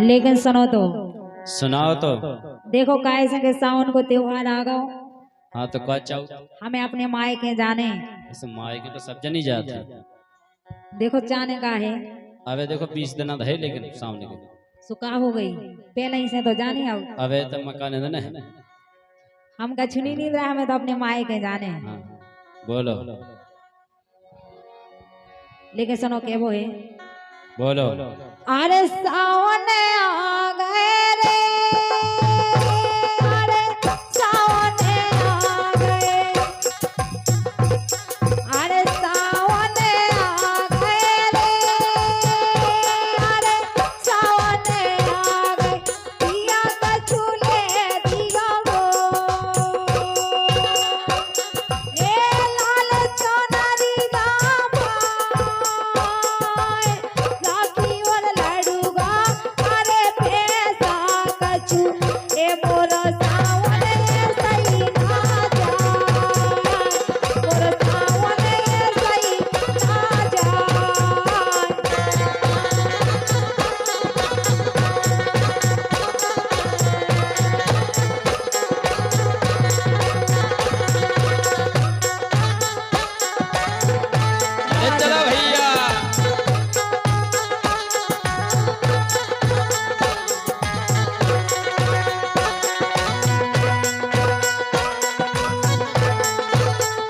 लेकिन सुनो तो, सुनाओ तो। देखो काय संगे सावन को त्योहार आ गओ। हाँ तो क्या चाहो? हमें अपने माए के जाने। ऐसे माए के तो सब जनी जाते। देखो जाने का है। अबे देखो 20 दिन है लेकिन सामने के सुका हो गई पहले ही से तो जाने आओ। अबे तो मकान है ना। हम का छुनी नहीं रहा, हमें तो अपने माए के जाने। हाँ बोलो लेकिन सुनो के वो है। बोलो। अरे सावन आ गए रे, अरे सावन आ गए, अरे सावन आ गए रे, अरे सावन आ गए, दिया कछुले दिया वो, ए लाल चोनरी गामा राखी और लड़ूगा, अरे पैसा कछु ए मोरो सावन ए सही ना जाए, मोरो सावन ए सही ना जाए। अरे चलो भैया।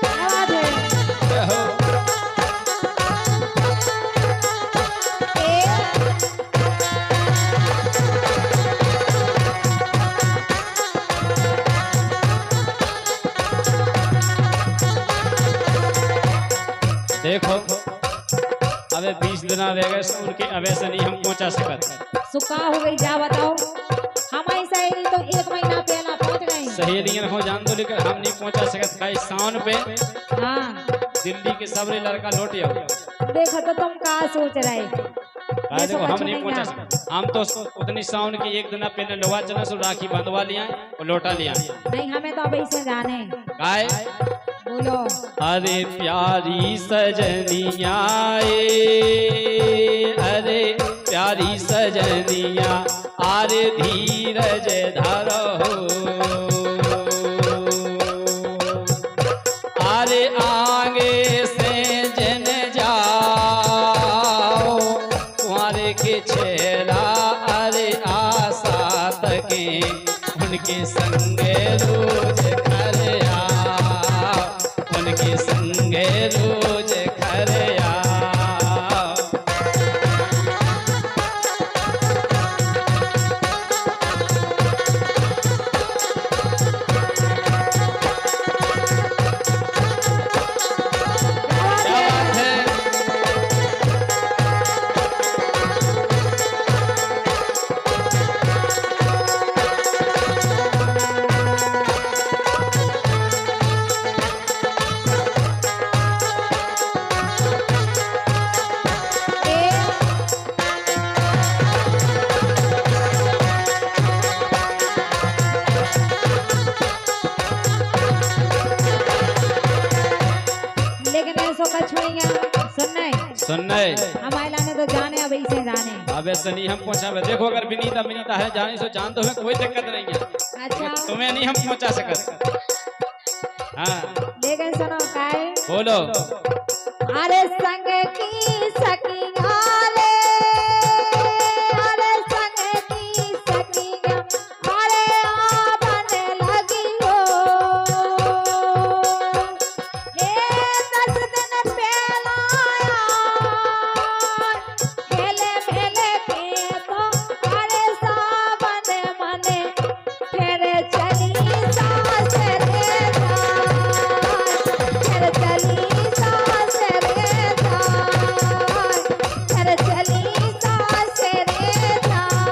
क्या बात है? क्या हो? देखो अबे 20 दिन रह गए सुन के अबे से नहीं हम पहुंचा सकत। सुका हो गई जा बताओ। हमारी सहेली तो 1 महीना पहला पहुंच गई। सहेलियन हो जान दो लेकिन हम नहीं पहुंचा सकत। काई सावन पे हाँ दिल्ली के सबरे लड़का लौटे आओ। देखो तो तुम का सोच रहे। काहे देखो हम नहीं पहुंचा सकत। हम तो उतनी सावन के 1 दिन पहले लोहा चला सो राखी बंधवा लिया और लौटा लिया। नहीं हमें तो अभी से जाने। काय बोलो। अरे प्यारी सजनिया अरे प्यारी सजनिया अरे धीरज धरो अरे आगे से जन जाओ कुंवारे के छेला अरे आशा तके उनके संगे रोज घर आओ उनके संगे रोज घर आओ। क्या बात है? लेकिन ऐसो का छुएंगे सुनने हमारे लाने तो जाने अभी से जाने। अबे सनी हम पहुंचा। देखो अगर विनीता विनीता है जाने सो जान तो है कोई दिक्कत नहीं है। अच्छा तुम्हें नहीं हम पहुंचा सकत। हाँ लेकिन सुनो काय। बोलो। अरे संग की सखिया रे, अरे संग की सखिया अरे आवन लगी हो, ए 10 दिन पहला खेले मेले के तो अरे सावन मने फिर चली सास रे जाए, फिर चली सास रे जाए, फिर चली सास रे जाए।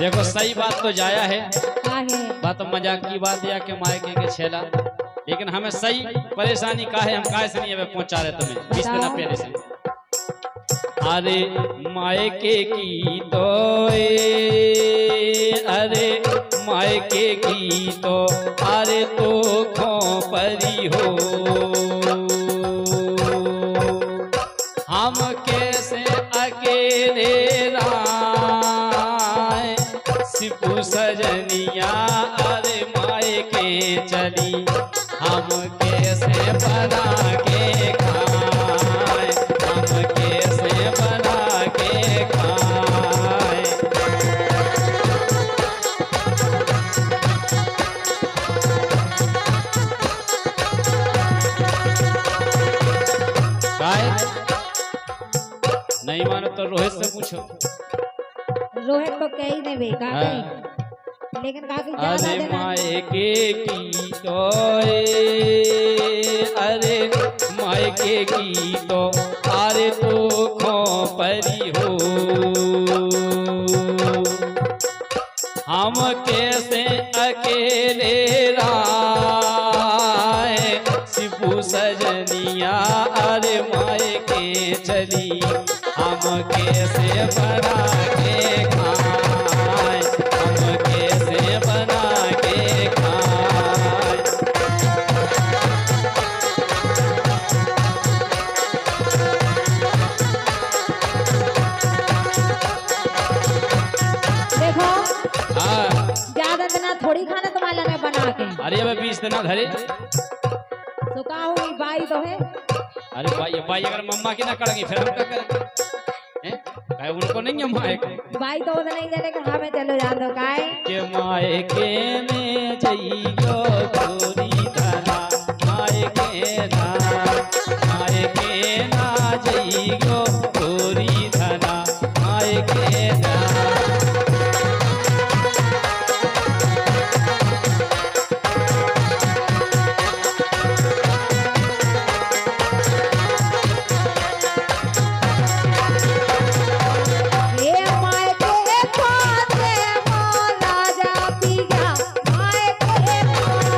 देखो सही बात तो जाया है। काहे? बात मजाक की बात या के मायके के छेला लेकिन हमें सही परेशानी का है। हम काहे से नहीं हमें पहुंचा रहे तुम्हें 20 दिन पहले से। अरे मायके की तो अरे मायके की तो अरे तो खोपरी हो। हम कैसे अकेले राय सिपू सजनिया अरे मायके चली। हम कैसे बना के खाए, हम कैसे बना के खाए। नहीं मानो तो रोहित से पूछो। रोहित तो कह ही नहीं बेका हाँ। लेकिन काफी ज्यादा अरे देना मायके की तो अरे मायके की तो अरे तो खोपरी हो। हम कैसे अकेले राय सिपू सजनिया अरे मायके चली। हम कैसे बना के खाए, हम कैसे बना के खाए। देखो हाँ। ज्यादा देना थोड़ी खाना तुम्हारे लिए बना के। अरे अब 20 देना धरे। तो का हुई बाई तो है। अरे भाई भाई अगर मम्मा की ना करेंगी फिर हम क्या करेंगे? हैं? उनको नहीं है मायके बाई तो उधर नहीं जाने का हमें चलो जान दो काहे के मायके में जइयो गोरी धना। मायके ना, मायके ना जइयो गोरी धना। मायके ना। ये मायके खोजे मोला जा पिया मायके खोजे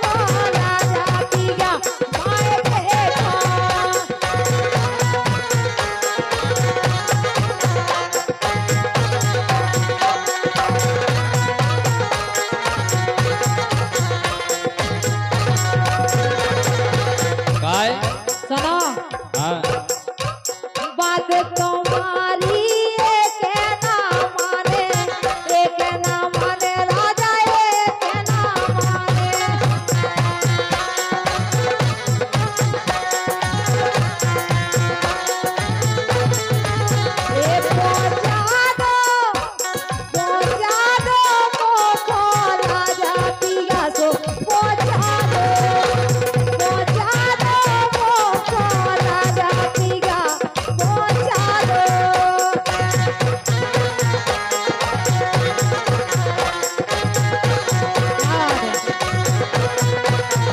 मोला जा पिया मायके काय? सुनो हाँ। बात तुम्हारी एक ना माने, एक ना माने राजा एक ना माने। ये पहुंचा दो मोखो राजा पिया सो पहुंचा दो मोखो राजा पिया पहुंचा दो।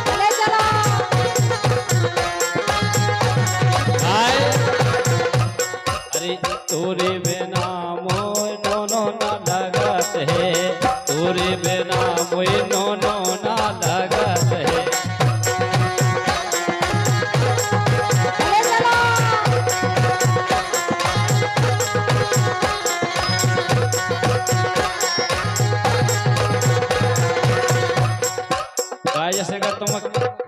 चले चलो काय? अरे तोरे बिना मोय नोनो ना लगत है। तोरे बिना मोय नोनो ना लगत है। चले चलो काय जैसे अगर तुम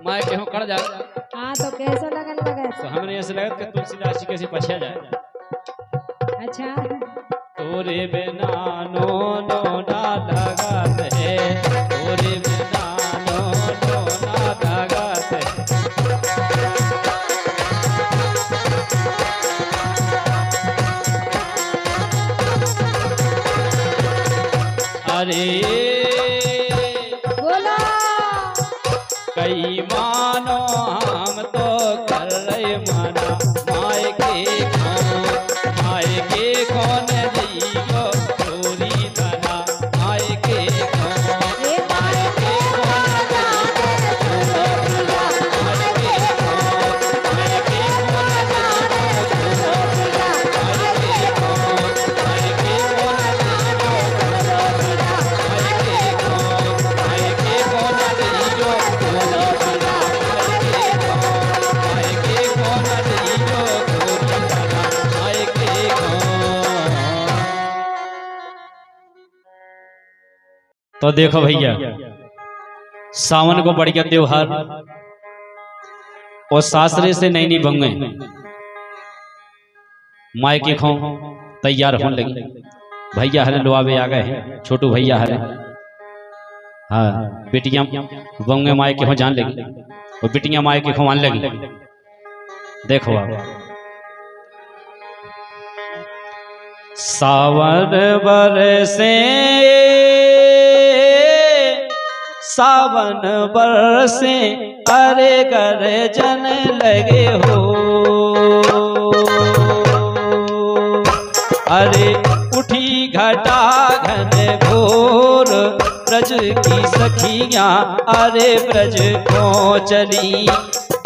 माय के हो कर जा हाँ तो कैसा लगन लगे तो हमने ऐसे लगत कि तुलसीदास जी कैसे पछिया जाए। अच्छा तोरे बिना नोनो ना लगत है। तोरे बिना नोनो ना लगत है। अरे बोलो कई मानो हम तो कर रहे मना। मायके कौन जियो गोरी धना। मायके कौन, ये मायके मायके कौन मायके मायके कौन मायके कौन मायके कौन मायके कौन जियो गोरी धना। मायके कौन जियो तो देखो भैया, सावन को बढ़ गया त्योहार और सासरे से नई नई बंगे माय के खो तैयार होने लगी। भैया हरे लुआवे आ गए हैं, छोटू भैया हरे। हाँ, बेटियां बंगे माय के हो जान लगी और बेटियां माय के खो मान लगी। देखो आप, सावन बरसे सावन बरसे अरे गर्जन लगे हो, अरे उठी घटा घन घोर ब्रज की सखियां अरे ब्रज को चली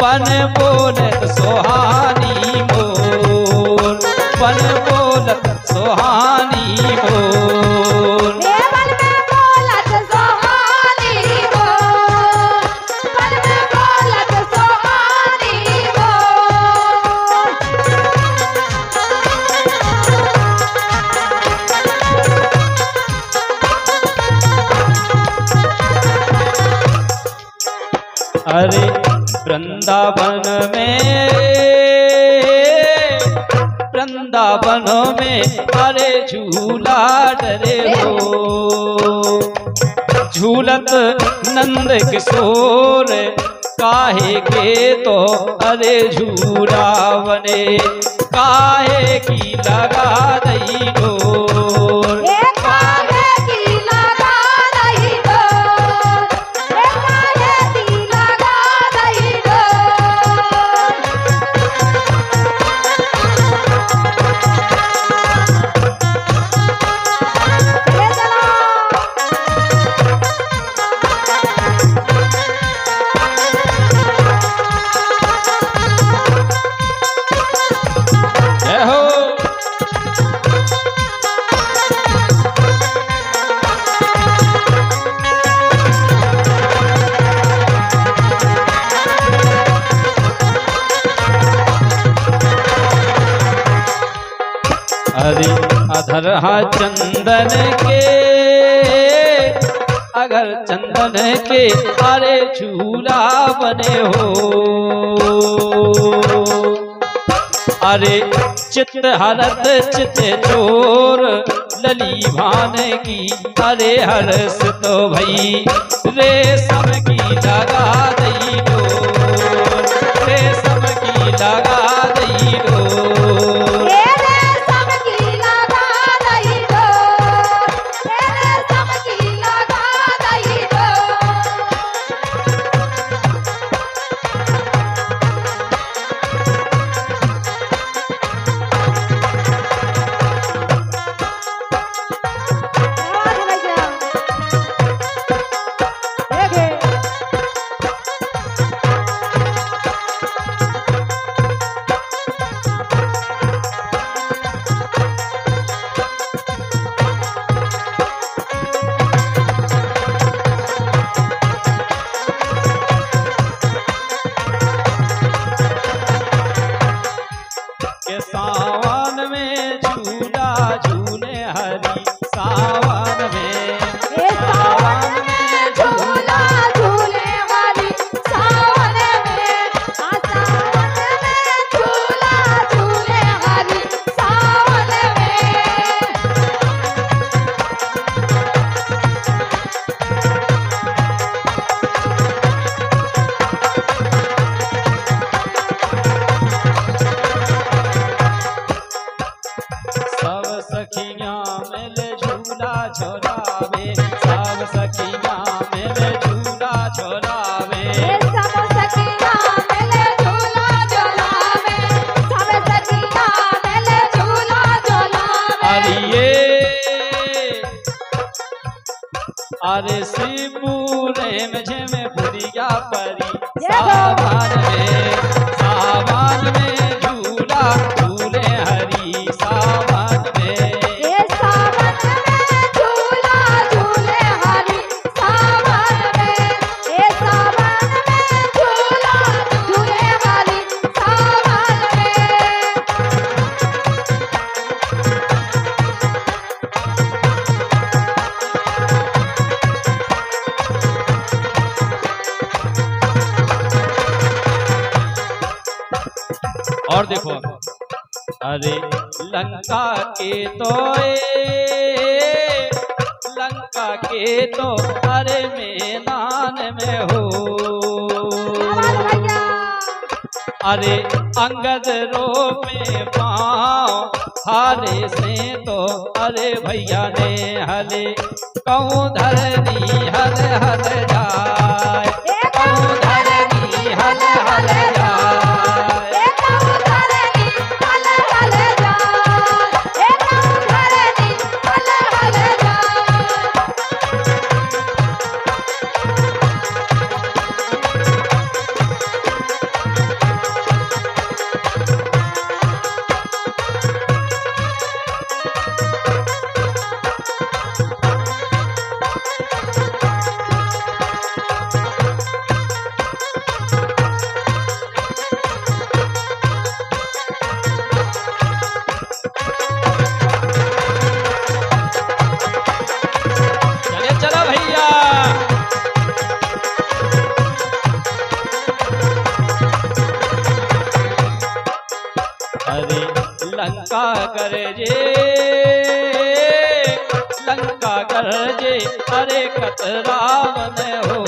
पन बोलत सोहानी मोर, पन बोलत सोहानी मोर। देवल में बोलत सोहानी मोर, पन में बोलत सोहानी मोर। अरे वृंदावन में अरे झूला डरे हो, झूलत नंद किशोर काहे के तो अरे झूला बने काहे की लगा दई डोर। काहे की लगा दई डोर, काहे की लगा दई डोर। ले चलो जय हो। अरे अधर चंदन के अगर चंदन के अरे झूला बने हो, अरे चित हरत चित चोर लली भान की अरे हरस तो भई रेशम की लगा दई डोर, रेशम की लगा दई डोर। रेशम की लगा दई डोर, रेशम की लगा दई डोर। आवाज भैया देखे के सावन में झूला झूले हरी, सावन में ए सावन में झूला झूले वाली, सावन में सावन में झूला झूले वाली, सावन में। सब सखियां मिल झूला झोलावे, सब सखियां मिल झूला झोलावे। ए सब सखियां मिले झूला झूलावे, सब सखियां मिले झूला झूलावे। अरे ये अरे शिवपुरे में झेमे बुढ़िया परी, सावन में झूला झूले हरी, सावन में ए सावन में झूला झूले हरी, सावन में ए सावन में झूला झूले हरी, सावन में। और देखो अरे लंका के तो लंका के तो अरे मैदान में हो, अरे अंगद रो में पाँव हारे से तो अरे भैया ने हले कहूँ धरनी हल हल जाए, कहूँ धरनी हल हल जाए, लंका गरजे, लंका गरजे अरे कतरावन हो,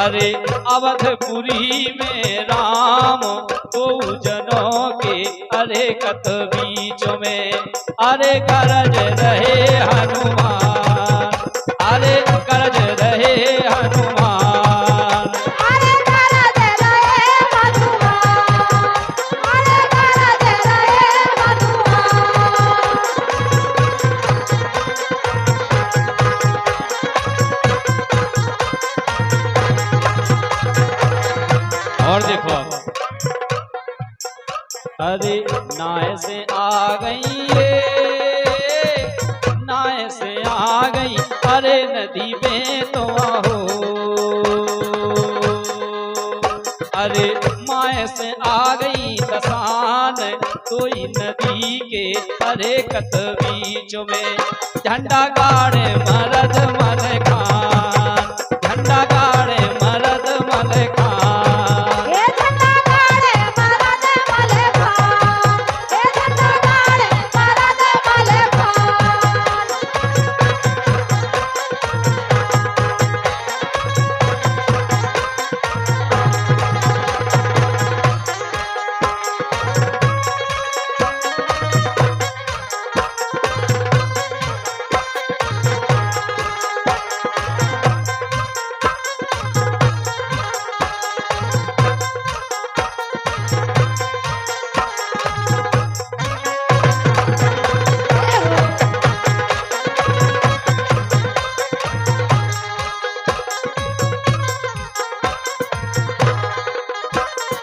अरे अवधपुरी में राम दो जनों के अरे कत बीच में अरे गरज रहे हनुमान, अरे गरज रहे हनुमान, और देखो अरे नाय से आ गई, नाय से आ गई अरे नदी में तो हो, अरे माय से आ गई दसान कोई नदी के अरे कत बीच में झंडा गाड़े मरद मल खान, झंडा गाड़े मरद मल खान,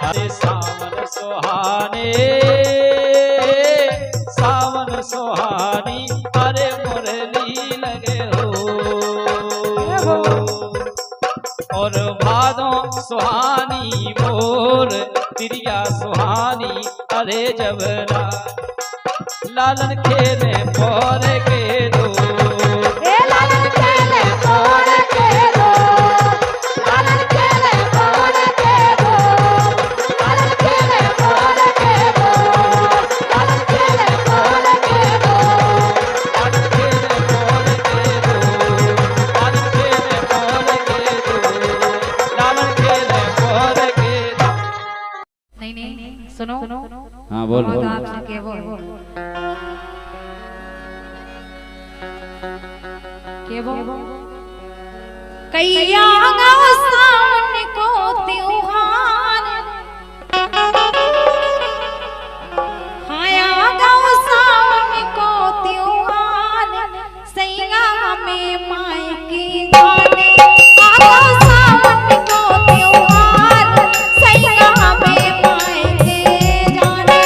अरे सावन सुहाने, सावन सुहानी अरे मुरली लगे हो, और भादों सुहानी मोर तिरिया सुहानी अरे जबरा लालन खेले पोर के दो, लालन खेले पोर के दो, लालन खेले पोर के दो, लालन खेले पोर के दो, लालन खेले पोर के दो, लालन खेले पोर के दो, लालन खेले पोर के दो, लालन खेले पोर के दो। नहीं सुनो, हाँ बोल बोल, आपसे के बोल के बोल कैया सावन को त्योहार, हाया गाँव सावन को त्योहार, सैया में माई की जाने गाँव सावन को त्योहार, सैया में माई के जाने।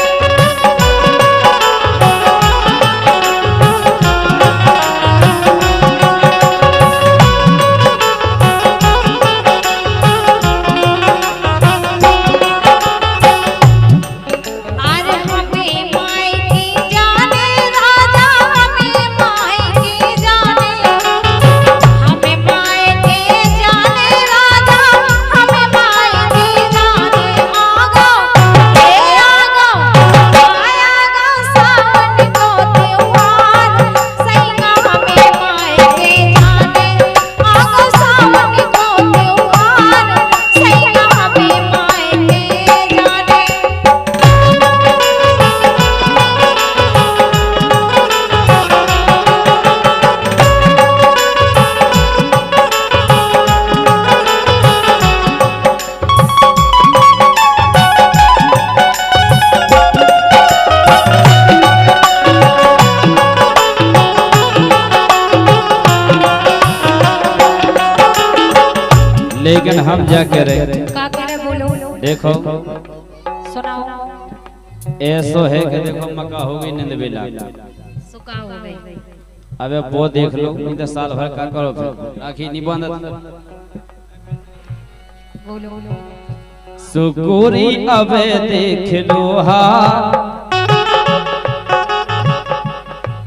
लेकिन हम क्या कह रहे, का कह रहे बोलो, देखो सुनाओ। ऐसो है कि देखो मक्का हो गई नींद बेला, सुका हो गई। अबे वो देख लो, नहीं तो साल भर का करो फिर राखी नहीं बंधत। बोलो सुकुरी अबे देख लो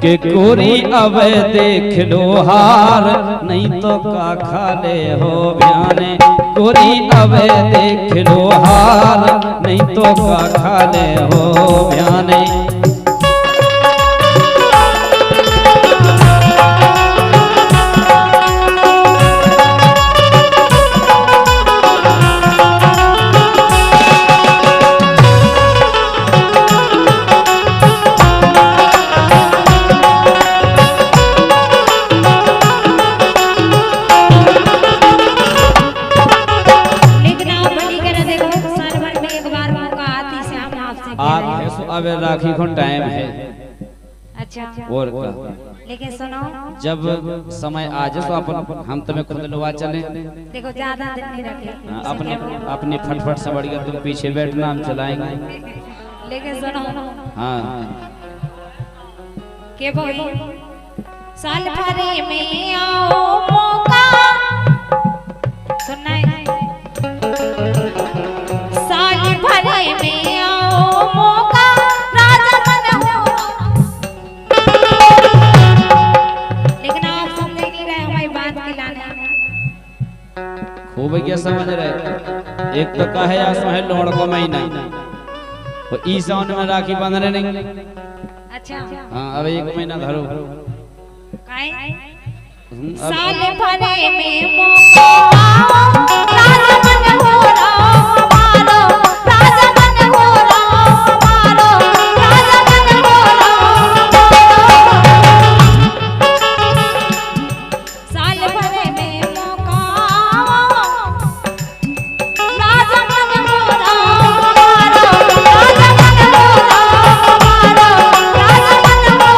के कोरी अबे देख लो हार, नहीं तो का खा ले हो बयाने। कोरी अबे देख लो हार, नहीं तो का खा ले हो बयाने। अब राखी को टाइम है। अच्छा और का लेकिन सुनो, जब समय आ जाए तो अपन हम तुम्हें खुद लुआ चले। देखो ज्यादा दिन नहीं रखे, अपनी फटफट से बढ़िया तुम पीछे बैठना, हम चलाएंगे। लेकिन सुनो, हाँ के भाई साल भर में आओ मौका, सुनना है, साल भर में आओ मौका, राजा मन हो। लेकिन आप समझ नहीं रहे हमारी बात की लाना। खूब क्या समझ रहे, एक तो कहे आसमा है लोड़ को महीना, तो ई साउंड में राखी बंधने नहीं। अच्छा हाँ अब एक महीना धरो, साल भर में मौका आओ, राजा मन हो हमारो, राजा मन हो हमारो, राजा मन हो हमारो। साल भर में मौका आओ, राजा मन हो हमारो, राजा मन हो हमारो, राजा मन हो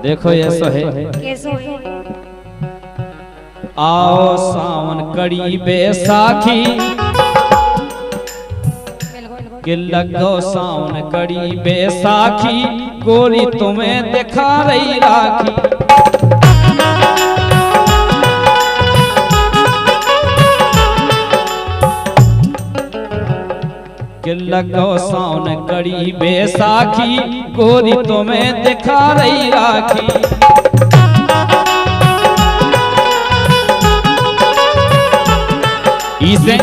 देखो ऐसा है, आओ सावन कड़ी बैसाखी, कि लगो सावन कड़ी बैसाखी, गोरी तुम्हें दिखा रही राखी। कि लगो सावन कड़ी बैसाखी, गोरी तुम्हें दिखा रही राखी। इसे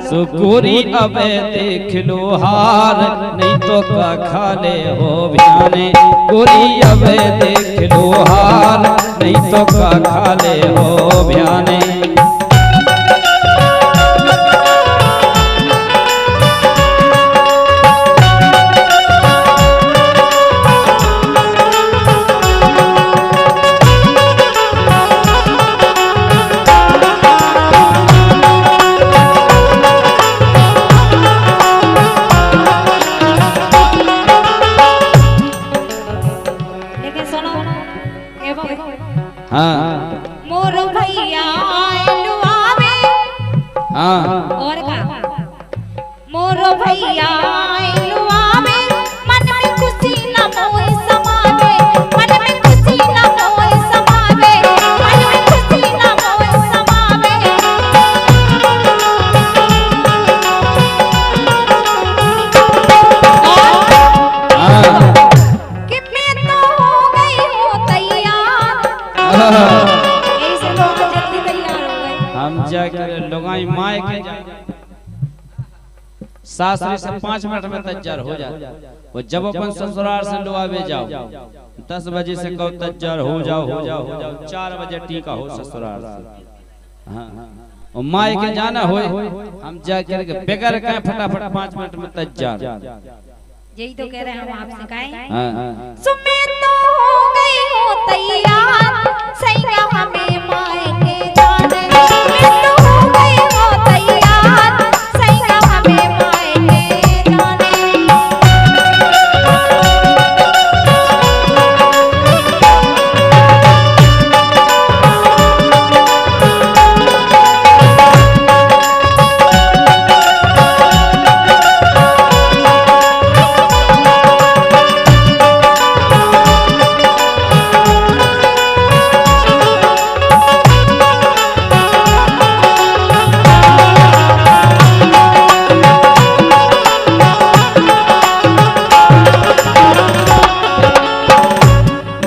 सुकुरी अबे देख लो हार, नहीं तो का खा ले हो बयाने। गोरी अबे देख लो हार, नहीं तो का खा ले हो बयाने। हाँ मोर भैया आवे, हाँ और का मोर भैया आवे, मन में खुशी न मोए समावे, मन में खुशी न मोए समावे, मन में यही से लोग जल्दी तैयार हो गए। हम जाकर लोगाई माए के सासरे से 5 मिनट में तैयार हो जाए। वो जब अपन ससुराल से लुआवे जाओ 10 बजे से कहो तैयार हो जाओ 4 बजे टीका हो ससुराल से। हाँ और माए के जाना हो हम जाकर के बेगर कहे फटाफट 5 मिनट में तैयार। यही तो कह रहे हैं हम आपसे काहे। हाँ सुमे तो हो गई हो तैयार सैया हमें माए के जाने। सुमे तो हो गई हो तैयार सैया हमें माए के जाने।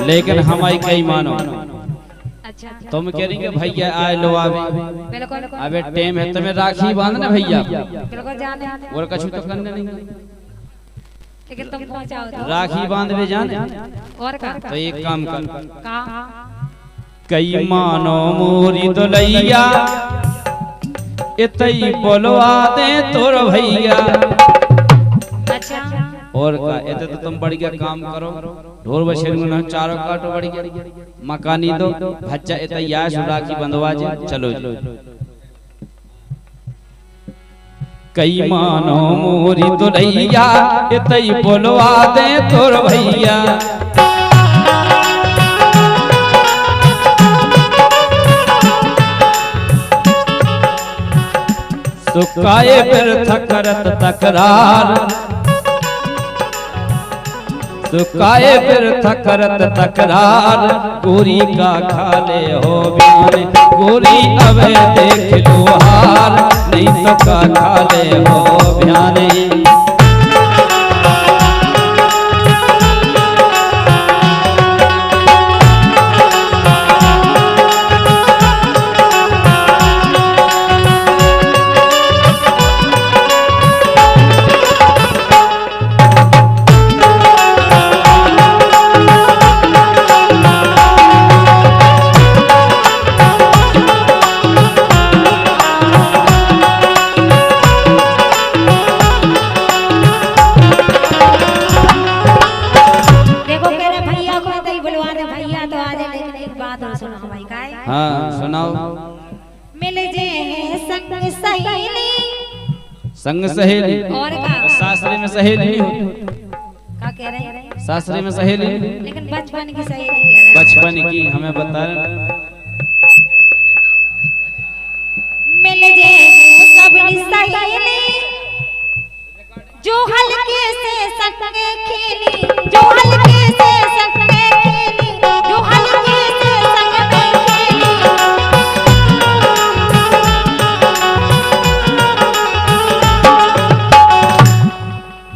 लेकिन हमारी कई मानो अच्छा तुम कह रही भैया आए लो आवे बिल्कुल अबे टाइम है तुम्हें राखी बांधना भैया बिल्कुल जाने और कछु तो करने नहीं लेकिन तुम पहुंचाओ तो। राखी बांधवे जाने और का तो एक काम कर का कई मानो मोरी दुलैया इतई बोलवा दे तोर भैया। अच्छा और का एते तो तुम बढ़िया काम करो ढोल बछेर में चारों काटो बढ़िया मकानी दो भज्जा एते याश राखी बंधवा जे चलो कई मानो मोरी दुलैया इतई बोलवा दे तोर भैया। सुकाए व्यर्थ करत तकरार सुकाए व्यर्थ करत तकरार गोरी का खाले हो बयान गोरी अबे देख लो हार नहीं तो का खाले हो बयान। हाँ सुनाओ। मिल जे संग सहेली संग सहेली और का सासरे में सहेली का कह रहे हैं सासरे में सहेली लेकिन बचपन की सहेली कह रहे हैं। बचपन की हमें बता मिल जे सबनी सहेली जो हल्के से संगे खेली जो हल्के से संगे खेली जो हल्के से संग में खेली।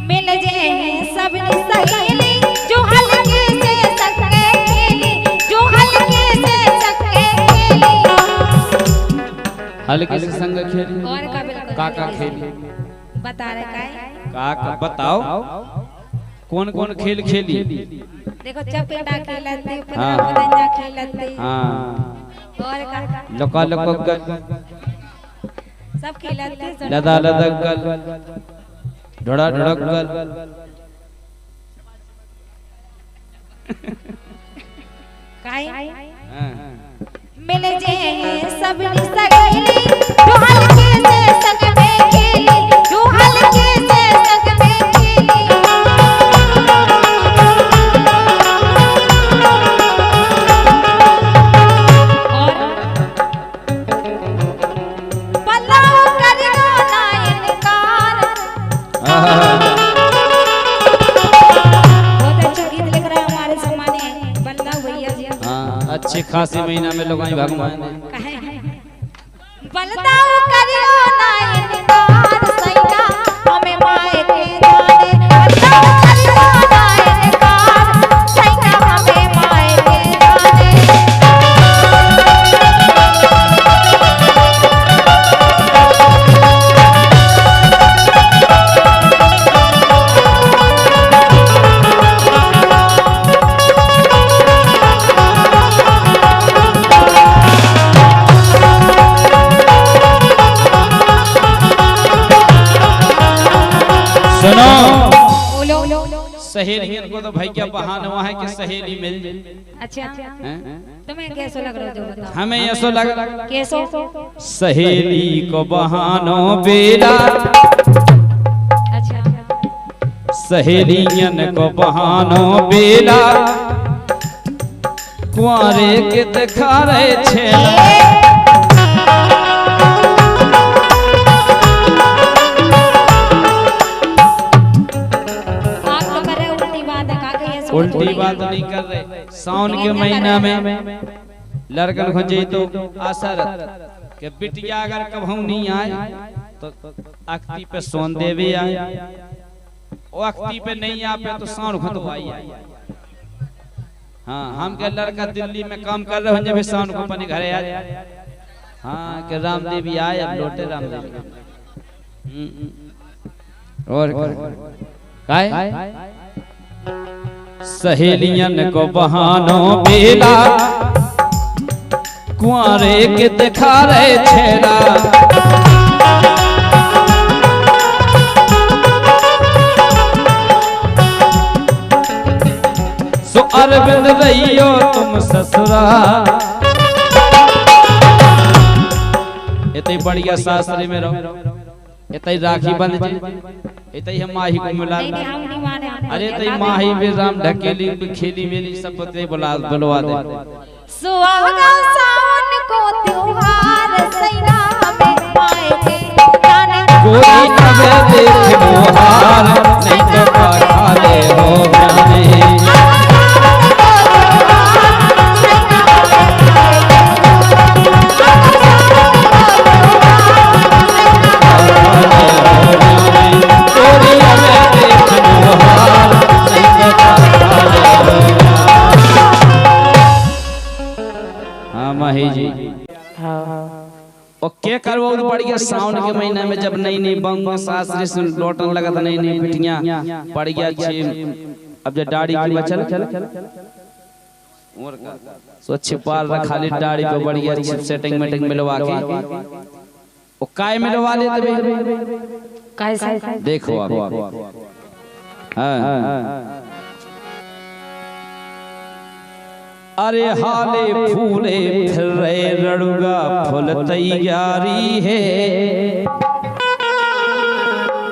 मिल जे सबनी सहेली जो हल्के से संगे खेली जो हल्के से संगे खेली। हल्के से संग खेली और का बिल्कुल काका खेली बता रहे का है काका बताओ कौन कौन खेल खेली। देखो चपेटा खेलते हाँ। पतंगा खेलते हाँ और का लोका लोका गल सब खेलते लदा लदा गल ढोड़ा ढोड़ा गल काई हाँ। मिल जे सबनी सहेली जो हल्के से संग में खेली जो हल्के से संग में खेली। और पल्लाओ करियो ना इनकार। बहुत अच्छा गीत लिख रहा है हमारे सम्मानीय बल्ला भैया जी। हाँ अच्छे खासी महीना में लोग भगवान बलदाऊ करियो ना इनकार सैया हमें माए के जाने। बलदाऊ करियो ना इनकार सैया हमें माए के जाने। सहेलियन को तो भैया बहाना है कि सहेली मिल जाए। अच्छा हैं? तुम्हें कैसे लग रहा है जो बताओ? हमें ऐसा लग कैसो? सहेली को बहानो बेला, अच्छा सहेलियन को बहानो बेला, कुंवारे के दिखा रहे छेला। उल्टी बात नहीं कर रहे। सावन के महीना में लड़कन खोजे तो असर के बिटिया अगर कभू नहीं आए तो अख्ती पे सोन देवे आए, वो अख्ती पे नहीं आए तो सावन खतवाई आए। हाँ हम के लड़का दिल्ली में काम कर रहे हैं जब सावन को अपने घरे आए। हाँ के रामदेवी आए, अब लौटे रामदेवी। और काय सहेलियन को बहानो बेला, कुंवारे के दिखा रहे छेला। सो अरविंद रहियो तुम ससुरा, इतनी बढ़िया शास्त्री में रहो, इतनी राखी बंद इतनी हम माही को मिला। अरे तई माही भी राम ढकेली खेली मेली सब पते बुलवा दे। सुहागा सावन को त्योहार सैना में आए थे जाने कोई कबे देख मोहार, नहीं तो खा ले हो जाने। माही जी क्या करवो बढ़िया सावन के महीना में जब नई नई बंग शास्त्री से लौटने लगा था, नई नई बिटियां बढ़िया अच्छी। अब जब दाढ़ी की बचल सो अच्छी पाल रखा ली दाढ़ी पे बढ़िया सेटिंग मेटिंग मिलवा के वो काय मिलवा लेते कैसे देखो आप। हाँ अरे हाले फूले फिर रहे रड़ुगा फुल तैयारी है।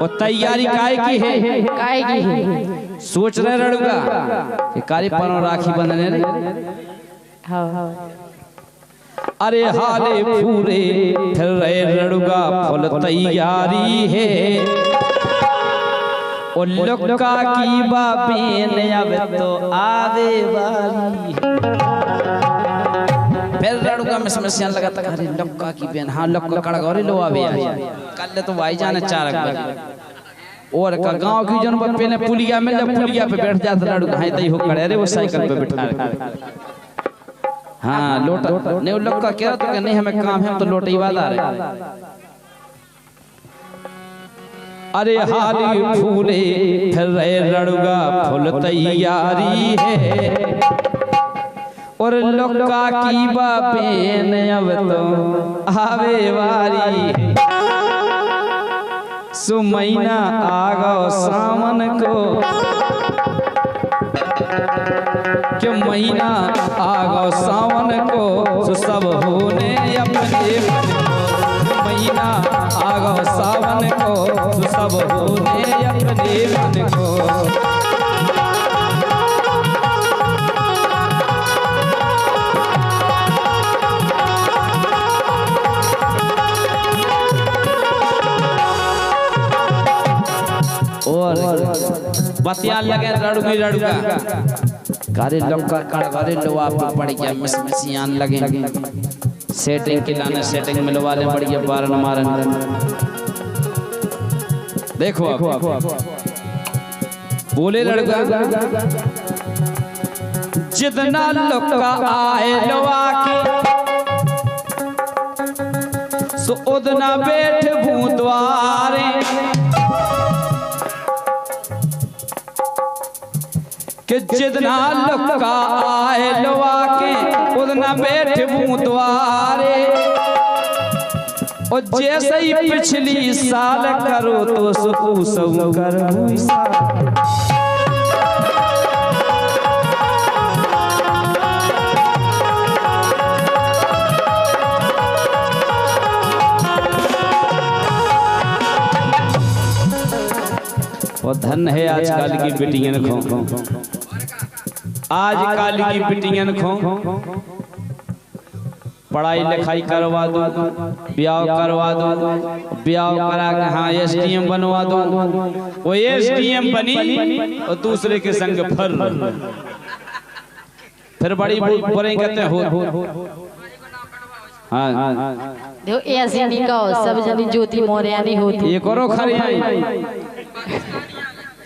और तैयारी काय की है? काय की है? सोच रहे रड़ुगा कि कारी पनो राखी बंधने रे। अरे हाले फूले फिर रहे रड़ुगा फुल तैयारी है। और लुक्का की बाबेन अब तो आवे वाली। फिर रड़ुगा में समस्या लगा था, अरे लुक्का की बेन, हाँ लुक्का कड़गौरी लो आवे कल तो भाई जाने 4 बजे। और का गांव की जन पहले पुलिया में जब पुलिया पे बैठ जाता रड़ुगा, हाँ तई हो खड़े, अरे वो साइकिल पे बैठा रहे। हाँ लोटा नहीं लुक्का कह रहा तो नहीं हमें काम है, तो लोटे ही वादा रहे। अरे हाली फूले फिर रहे रड़ुगा फुल तैयारी है। और लुक्का की बापेन अब तो आवे वारी। सुमैना आगो सावन को कि महीना आगो सावन को सब होने अपने महीना आगो सावन को सब होने अपने मन को। और बतिया लगे रड़ुगी रड़ुगा गारे लुक्का कड़गरे लो आप बढ़िया मिसियान लगे। सेटिंग के लाने सेटिंग मिलवा ले बढ़िया बारन मारन। देखो आप बोले लड़का जितना लुक्का आए लवा के सो उतना बैठ भूतवारे। कि जितना लुक्का आए लवा के उतना बैठ भूतवारे। और जैसे ही पिछली साल करो तो सब करो। धन है आजकल की बेटियन खो, आजकल की बेटियन खो पढ़ाई लिखाई करवा दो, ब्याह करवा दो, ब्याह करा के हाँ एसडीएम बनवा दो, वो एसडीएम बनी और दूसरे के संग फिर बड़ी बुरे कहते हो। हाँ देखो ऐसे नहीं कहो, सब जनी ज्योति मौर्य नहीं होती। ये करो खरे आई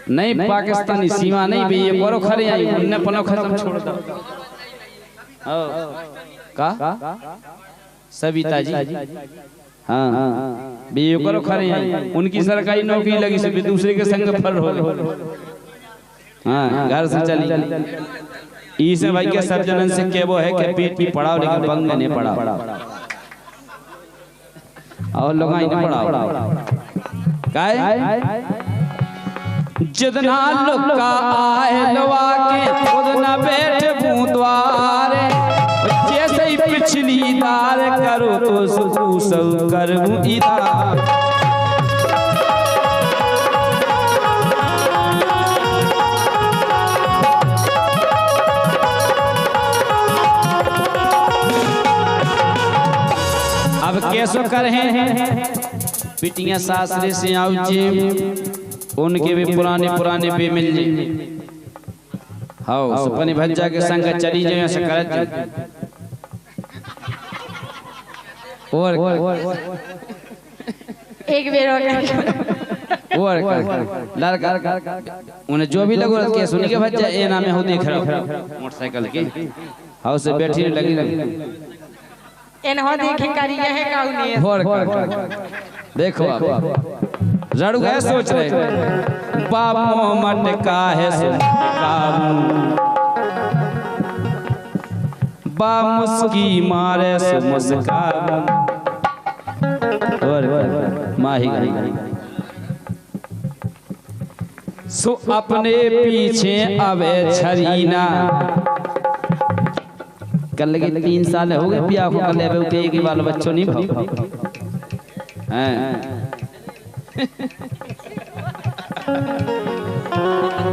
नहीं पाकिस्तानी सीमा नहीं भी, ये करो खरे आई उन्ने पनो खत्म छोड़ दो। का सविता जी हाँ भी ये करो खरे आई, उनकी सरकारी नौकरी लगी से भी दूसरे के संग फर हो हाँ घर से चली। इसे भाई के सब जनन से के वो है कि पीठ भी पढ़ाओ लेकिन बंग नहीं पढ़ा और लोग नहीं पढ़ाओ काय जितना लुका आए लवा के उतना बैठ बूंदवारे, जैसे ही पिछली दार करो तो सब करूं इधर। अब कैसो कर हैं पिटियां सासरे से आउ जे उनके भी पुराने पे मिल जे हाउ सुपनी भज्जा के संग चली जाए ऐसे करत और एक बेर और लड़का उन्हें जो भी लगो के सुन के भज्जा ए नाम में हो देख रहा मोटरसाइकिल के हाउ से बैठी लगी इन्हों देखे करिए है काउनी और देखो आप रड़ू है सोच रहे बाप मोहम्मद का है बा मुस्की मारे सो मुस्कान और माही सो अपने पीछे अबे छरीना कर लगे 3 साल हो गए ब्याह को कर लेबे उते एक बाल बच्चों नहीं भाव हैं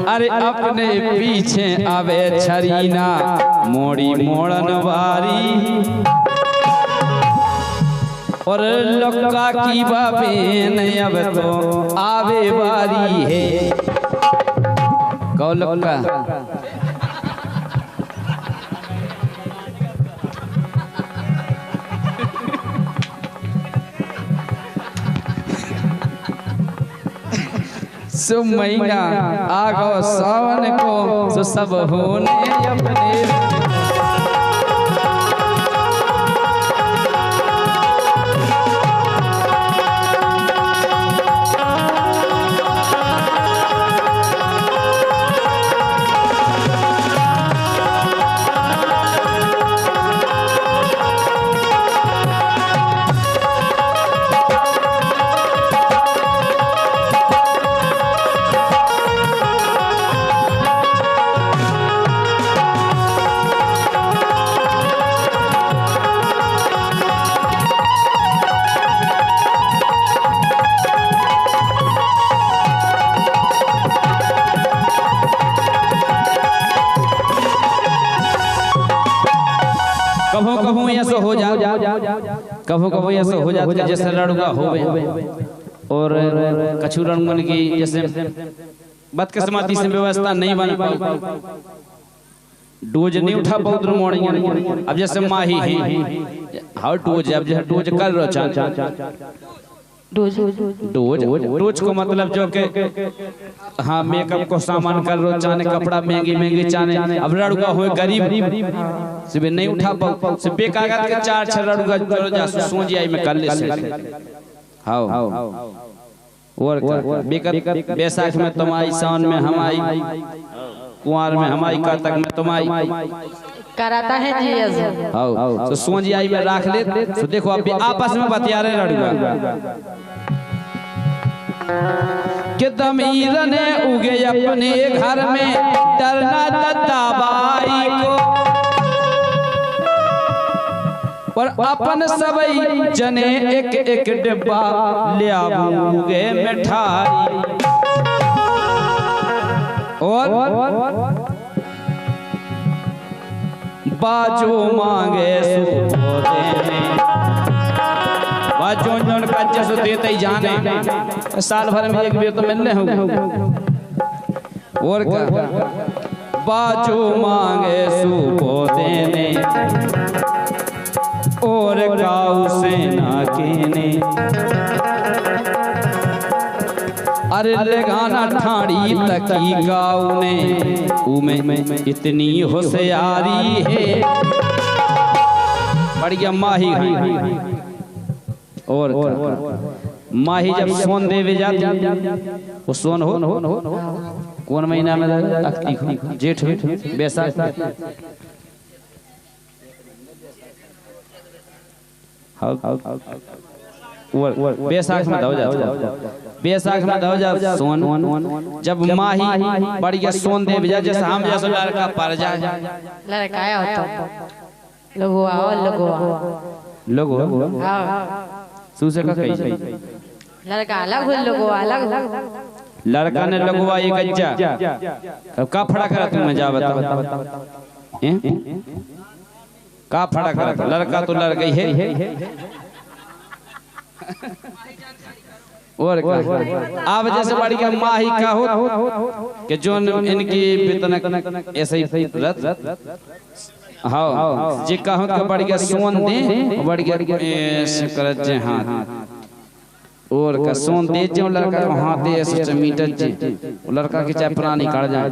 अरे अपने पीछे आवे छरीना मोड़ी मोड़न वारी और लक्का की बाबेन अब तो आवे वारी है कौ लक्का सो महीना आगो सावन को सो सब होने अपने कभू ऐसा हो जा कभू ऐसा हो जाता जैसे लड़का होवे और कछु रणगन की जैसे बदकिस्मती से व्यवस्था नहीं बन पाई डोज नहीं उठा बहुत मॉर्निंग अब जैसे माही है हाउ डोज अब जैसे डोज कर रो डोज को मतलब जो के हाँ मेकअप को सामान कर रो चाने कपड़ा महंगे चाने अब लड़का हो गरीब सिर्फ नहीं उठा पाओ सिर्फ बेकागज के 4-6 लड़का जो जा सोच आई में कर ले से हाउ और बेकर बैसाख में तुम आई सावन में हम आई कुंवार में हम आई कार्तिक में तुम आई कराता है जी हाउ तो सोच आई में रख ले तो देखो अब आपस में बतिया रहे लड़का कि तमीर ने उगे अपने घर में डरना दत्ताबाई को और अपन सबई जने एक डिब्बा ले आबूगे मिठाई और बाजो मांगे सो देने बाजो जोन का जस देते ही जाने साल भर में एक बेर तो मिलने होगा और का बाजो मांगे सो देने और गाँव से ना केने अरे लगाना ठाड़ी तकी गाँव ने उमे इतनी होशियारी है बढ़िया माही और माही जब सोन देवे जाती वो सोन हो कौन महीना में जेठ बैसाख बैसाख में दो जा बैसाख में दो जा सोन जब माही बढ़िया सोन दे जा जैसे हम जैसे लड़का पर जाए लड़का आया होता लोगो सुसे का कही लड़का अलग लोगो अलग लड़का ने लगवा एक कच्चा अब का फड़ा करा तुम जा बता का फड़ा करा लड़का तो लड़ गई है और अब जैसे बड़ी का माही का हो कि जो इनकी वेतन ऐसे ही रत हाँ जी का हो कि बड़ी का सोन दे बड़ी का करत जे हां और का सोन दे जो लड़का हां दे ऐसे मीटर जे लड़का की चाहे प्राणी काट जाए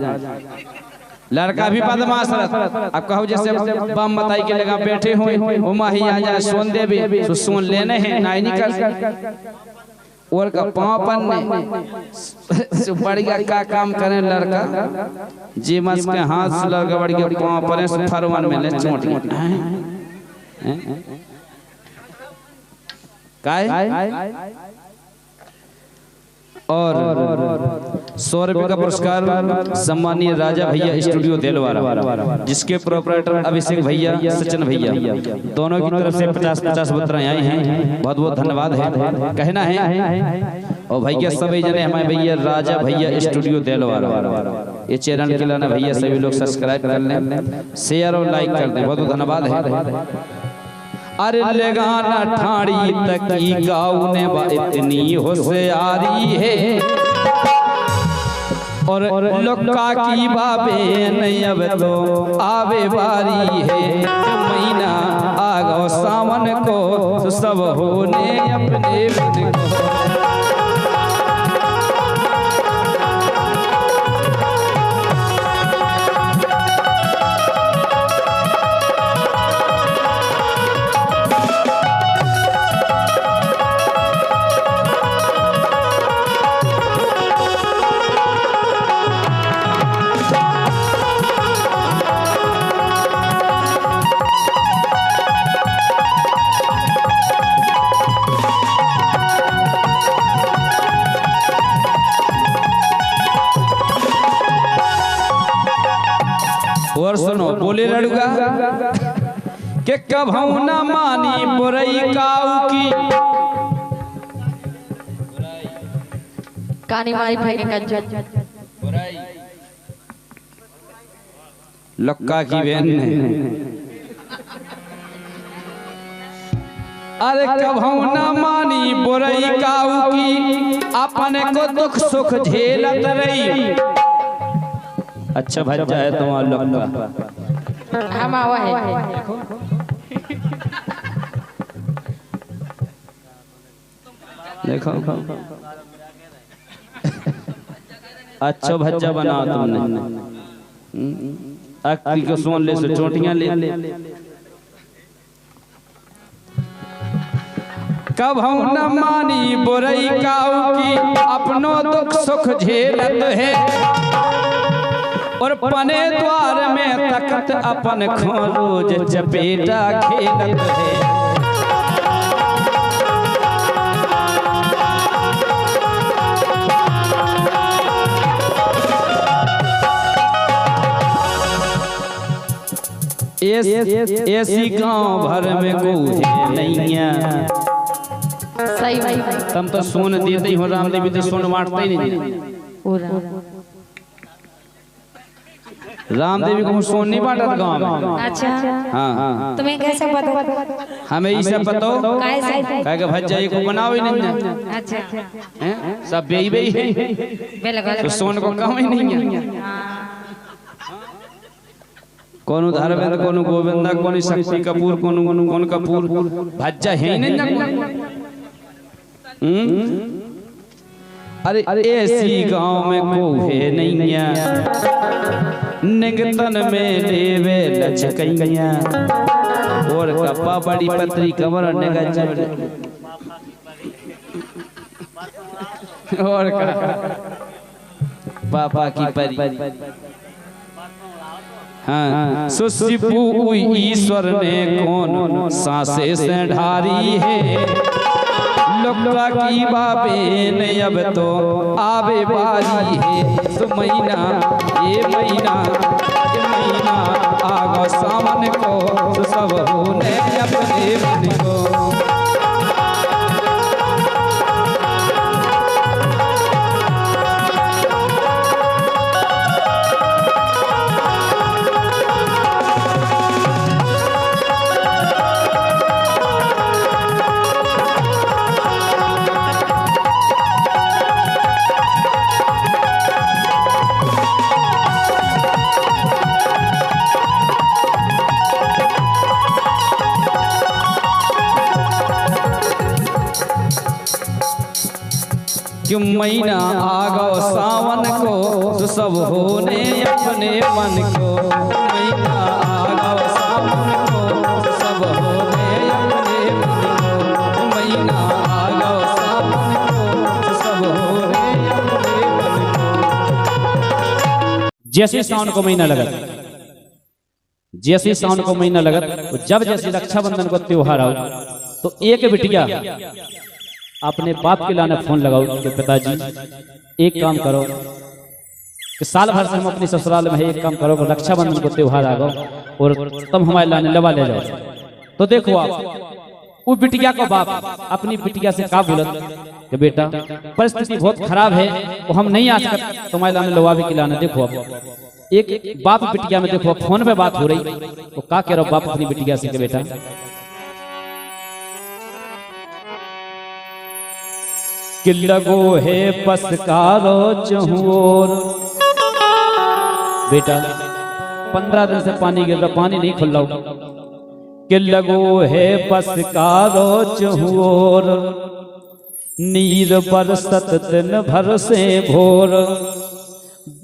लड़का भी बदमाश रहता अब कहो जैसे बम बताई के लगा बैठे हुए वो माही आ जाए सोन दे भी तो सोन लेने हैं ना ही निकल और का पापन ने बढ़िया का काम करे लड़का जी मस के हाथ से लड़का बढ़िया पापन से फरमान में ले चोट काय और 100 रुपये का पुरस्कार सम्मानीय राजा भैया स्टूडियो देलवारा जिसके प्रोपराइटर अभिषेक भैया सचिन भैया दोनों की तरफ से 50-50 बतराएं आई हैं बहुत बहुत धन्यवाद है कहना है और भैया सभी जने हमारे भैया राजा भैया स्टूडियो देलवारा ये चैनल के लाना भैया सभी लोग सब्सक्राइब कर लें शेयर और लाइक कर दें बहुत बहुत धन्यवाद है अरे लगाना ठाड़ी तकी गाँव ने इतनी होशियारी है और लोका की बाबे नहीं अब तो आवे बारी है महीना आ गो सावन को तो सब होने अपने मन को और सुनो बोले लड़ुगा के कभऊ न मानी बुरई काऊ की कानी मारी फेंके कंजर लक्का की बहन ने अरे कभऊ न मानी बुरई काऊ की अपने को दुख सुख झेलत रही अच्छा भाई जाए तुम्हारा लक्का हम आवा है देखो अच्छा भज्जा बना तुमने अक्ल को सोन ले से चोटियां ले कब हम न मानी बुरई काऊ की अपनो दुख सुख झेलत है और पने द्वार में तकत अपन खो रोज चपेटा खेलत है ऐसी गांव भर में कोई नहीं है सही भाई तुम तो सोन देते ही हो रामदेवी तो सोन बांटते ही नहीं रामदेवी को सोन नहीं बांटा था गाँव में। अच्छा हाँ तुम्हें कैसे पता? हमें ये सब बताओ कैसे? कह के भज्जा को बनाओ ही नहीं है। अच्छा हैं? सब बेई बेई है तो सोन को कम ही नहीं है। कौन धर्मेंद्र कौन गोविंदा कौन शक्ति कपूर कौन कपूर भज्जा है ही नहीं। अरे ऐसी गांव में को है नहीं निगतन में लेवे लचकैया और कपा बड़ी पत्री कमर निगल और पापा की परी। हाँ सुशिपु ईश्वर ने कौन सांसे से ढारी है लोका की बाबेन अब तो आवे बारी है। सो महीना ये महीना आगो सामन को तो सब होने अपने मन को। क्यों महीना आगो सावन को तो सब होने अपने मन को। महीना आगो सावन को तो सब होने अपने मन को। महीना आगो सावन को तो सब होने अपने मन को। जैसे सावन को महीना लगा जैसे सावन को महीना लगा तो जब जैसे रक्षाबंधन को त्योहार आओ तो एक बिटिया अपने बाप के लाने फोन लगाओ कि पिताजी एक काम करो कि साल भर से हम अपने ससुराल में एक काम करो कि रक्षाबंधन को त्योहार आ गो और तब हमारे लाने लवा ले जाओ। तो देखो आप वो बिटिया को बाप अपनी बिटिया से का बोलत कि बेटा परिस्थिति बहुत खराब है वो हम नहीं आ सकते तुम्हारे लाने लवावे के लाने। देखो आप एक बाप बिटिया में देखो फोन पे बात हो रही तो का कह रहा बाप अपनी बिटिया से कि बेटा कि लगो है पसकारो चहुओर। बेटा 15 दिन से पानी गिर रहा पानी नहीं खुल रहा। कि लगो है पसकारो चहुओर नीर बरसत दिन भर से भोर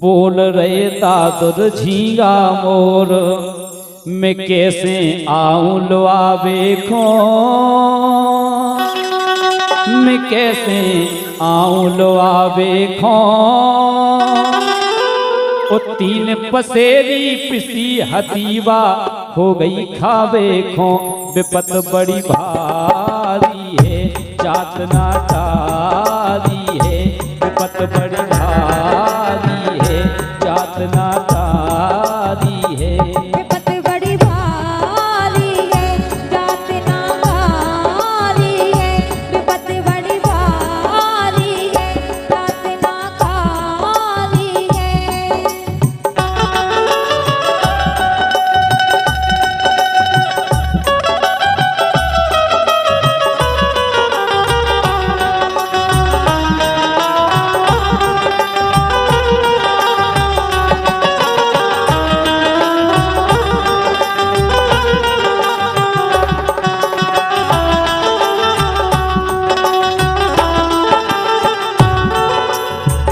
बोल रहे दादुर झींगा मोर मैं कैसे आऊं लुआवे खो मैं कैसे आऊं लुआवे खो। ओ 3 पसेरी पिसी हतीवा हो गई खावे खो विपत बड़ी भारी है जात ना तारी है विपत बड़ी भारी है जात ना तारी है। विपत बड़ी भारी है जात ना तारी है विपत बड़ी भारी है जात ना तारी है।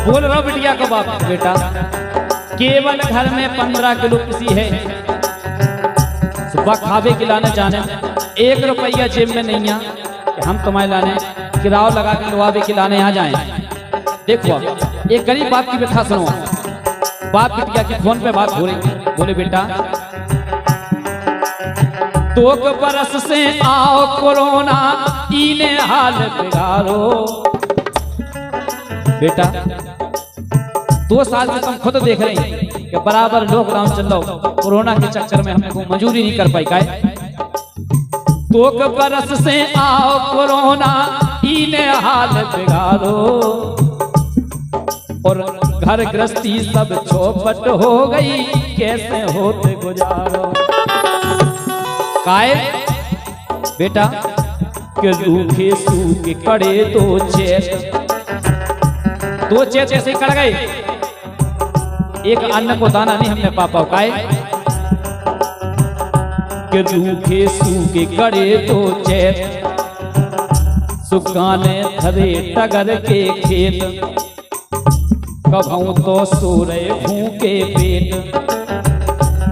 बोल रहा बिटिया को बाप बेटा केवल घर में 15 किलो किसी है सुबह खावे खिलाने जाने 1 रुपया जेब में नहीं है कि हम तुम्हारे लाने किराया लगा के लुआवे खिलाने यहाँ जाए। देखो एक गरीब बाप की व्यथा सुनो। बाप बिटिया की फोन पे बात हो रही बोले बेटा 2 बरस से आओ कोरोना इने हाल बिगाड़ो। बेटा 2 साल से तुम खुद देख रहे हैं कि बराबर लॉकडाउन चल रहा कोरोना के चक्कर में हमको मजूरी नहीं कर पाई का 2 बरस से आओ कोरोना इने हाल बिगाड़ो और घर गृहस्थी सब चौपट हो गई कैसे होते गुजारो। काहे बेटा के रूखे सूखे कड़े दो चेत ऐसे कड़ गए, एक अन्न को दाना नहीं हमने पापा। काहे के रूखे सूखे कड़े दो चेत सुखाने धरे टगर के खेत कभू तो सोरे भूखे पेट।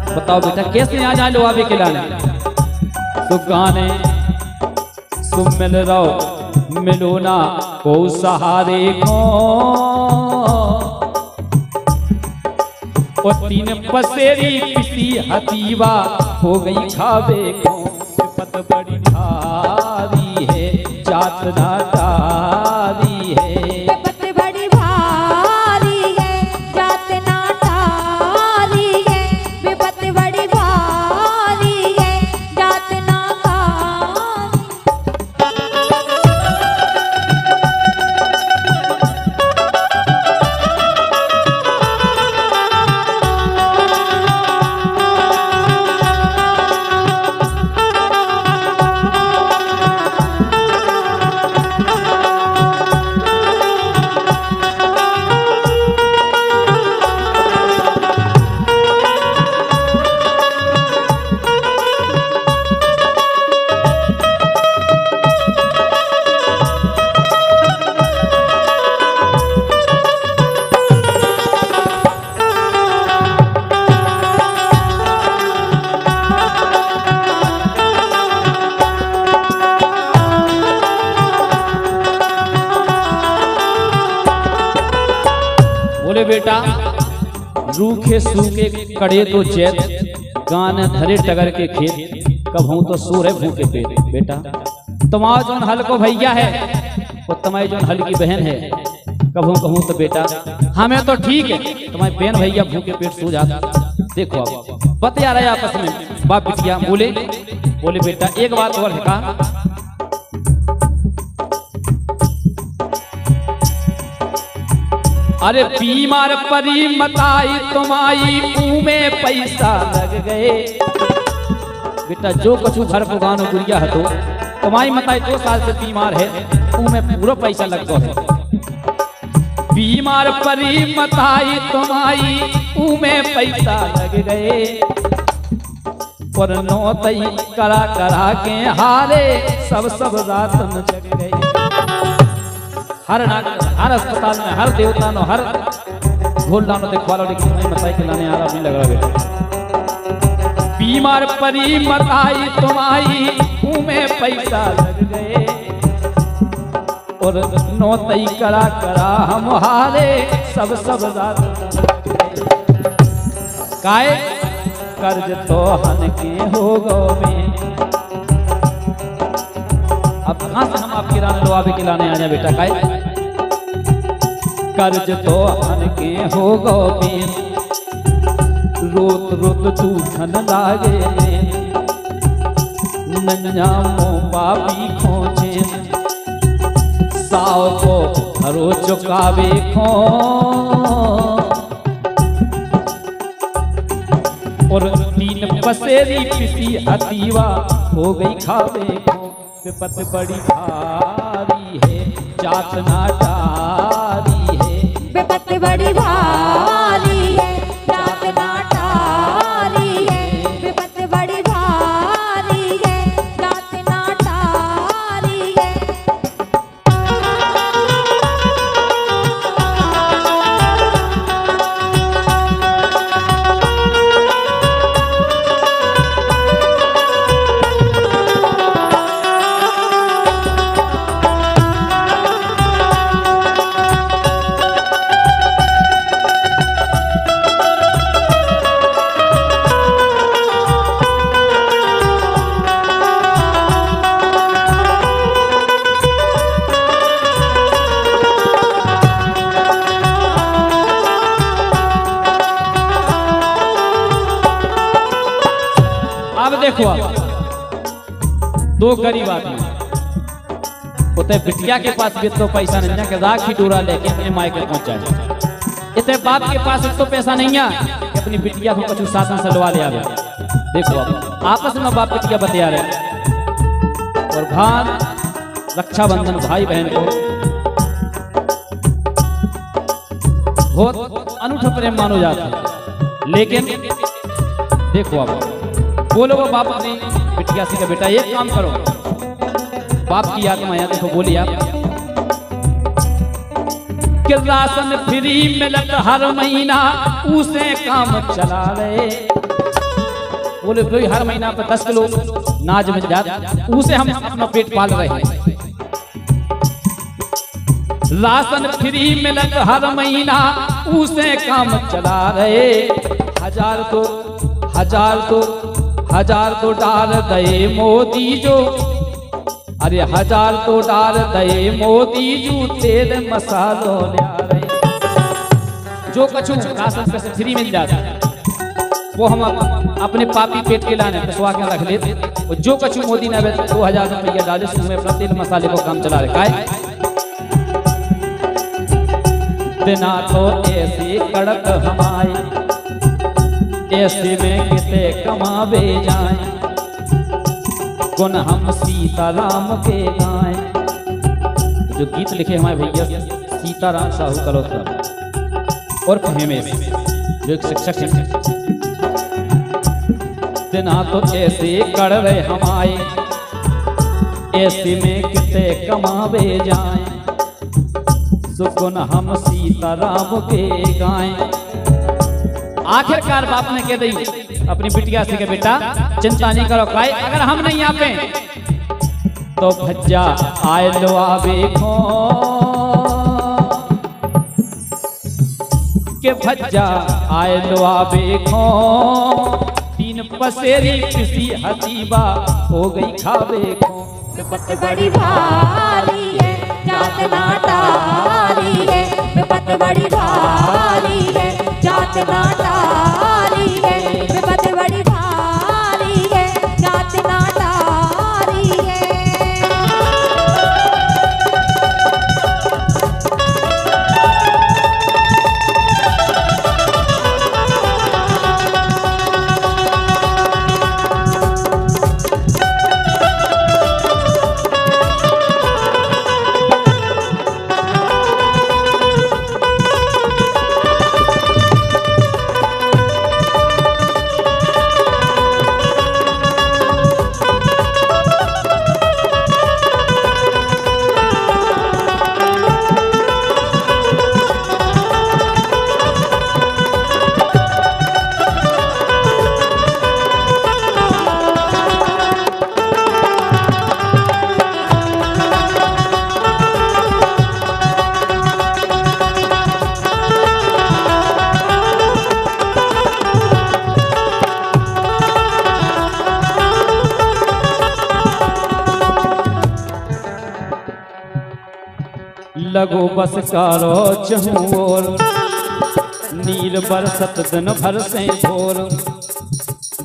बताओ बेटा कैसे आ जाए लो आवे के लाने। सुखाने तुम मिल रहो मिलो ना को सहारे को और तीन पसेरी किसी हतीवा हो गई खावे को। पत बड़ी भारी है जात नादारी है। विपत बड़ी भारी है जात नादारी है। विपत बड़ी भारी है जात नादारी। बोले बेटा रूखे सूखे कड़े तो चैत गान धरे टगर के खेत कभू तो सूरे भूखे पेट। बेटा तुम्हारा जोन हल को भैया है और तुम्हारी जोन हल की बहन है कभू कहूँ तो बेटा हमें तो ठीक है, तुम्हारी बहन भैया भूखे पेट सो जाता। देखो अब बतिया रहे आपस में बाप बिटिया। बोले बेटा एक बात और है का अरे बीमार परी मताई तुम्हारी मुंह में पैसा लग गए। बेटा जो कछु घर पुगानो गुड़िया है तो तुम्हारी मताई 2 साल से बीमार है, मुंह में पूरा पैसा लग गया है। बीमार परी मताई तुम्हारी मुंह में पैसा लग गए और नौतई करा करा के हारे सब रात में जग गए। हर अस्पताल में हर देवता नो हर घोल दानो देखवा लो, लेकिन नहीं मताई के लाने आराम नहीं लग रहा बेटा। बीमार परी मताई तुम्हारी मुंह में पैसा लग गए और नौतई करा करा हम हारे सब रात। काय कर्ज तो हन के हो गो में। अब कहां से हम आपके लाने लो आवे के लाने आ जाए बेटा। काय कर्ज तो हन के हो गो में रोत तू धन लागे नन्या मो पापी खोजे साव को घरो चुकावे खो और 3 पसेरी पिसी हतीवा हो गई खावे खो। विपत बड़ी भारी है जात नादारी है। विपत बड़ी भारी है जात नादारी है। विपत बड़ी भारी है जात नादारी है। देखो आप 2 गरीब आदमी होते बिटिया के पास भी तो पैसा नहीं है कि राखी डोरा लेके अपने मायके पहुंच जाए। इतने बाप के पास तो पैसा नहीं है कि अपनी बिटिया को कुछ शासन से लवा ले आवे। देखो अब आपस में बाप बिटिया बतिया रहे और भान रक्षाबंधन भाई बहन को बहुत अनूठा प्रेम मानो जाता है। लेकिन देखो अब बोलो वो बाप अपनी बिटिया से बेटा एक काम करो, बाप की याद में आया। देखो बोली आप कि राशन फ्री मिलत हर महीना उसे काम चला रहे। बोले भाई हर महीना पर 10 किलो नाज मिल जाता, उसे हम अपना पेट पाल रहे हैं। राशन फ्री मिलत हर महीना उसे काम चला रहे। हजार तो डाल दे मोदी जो, अरे 1000 तो डाल दे मोदी जो तेल मसालों ले आ रहे। जो कछु राशन पे फ्री मिल जाता है वो हम अपने पापी पेट के लाने पिसवा के रख लेते, और जो कछु मोदी ने 2000 रुपया डाले उसमें अपना तेल मसाले को काम चला रखा है। बिना तो ऐसे कड़क हमारे, ऐसे में किसे कमावे जाए, गुण हम सीताराम के गाएं। जो गीत लिखे हमारे भैया सीताराम साहू कलोत्तर और फहेमे जो एक शिक्षक हैं। बिना तो ऐसे कर रहे हमारे, ऐसे में किसे कमावे जाए, सुगुन हम सीताराम के गाएं। आखिरकार बाप ने कह दी अपनी बिटिया से कि बेटा चिंता नहीं करो, काई अगर हम नहीं आवे तो भज्जा आए लो आवे खो, के भज्जा आए लो आवे खो। 3 पसेरी पिसी हसीबा हो गई खावे खो। विपत बड़ी भारी है जात ना टारी है, विपत बड़ी भारी है जात ना टारी है, विपत बड़ी भारी है जात ना टारी है। लगो बस कारो चहूं और नील बरसत दिन भर से भोर।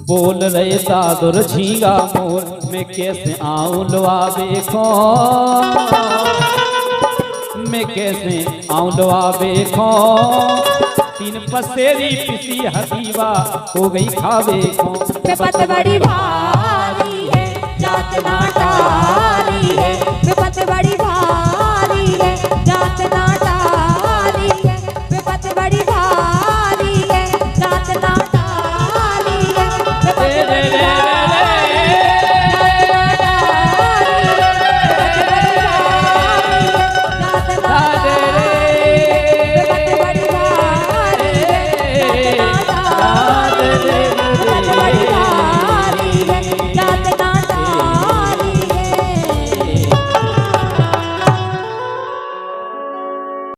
बोल रहे दादुर झींगा मोर, मैं कैसे आऊं लवावे खो, मैं कैसे आऊं लवावे खो। 3 पसेरी पिसी हसीबा हो गई खावे खो। विपत बड़ी भारी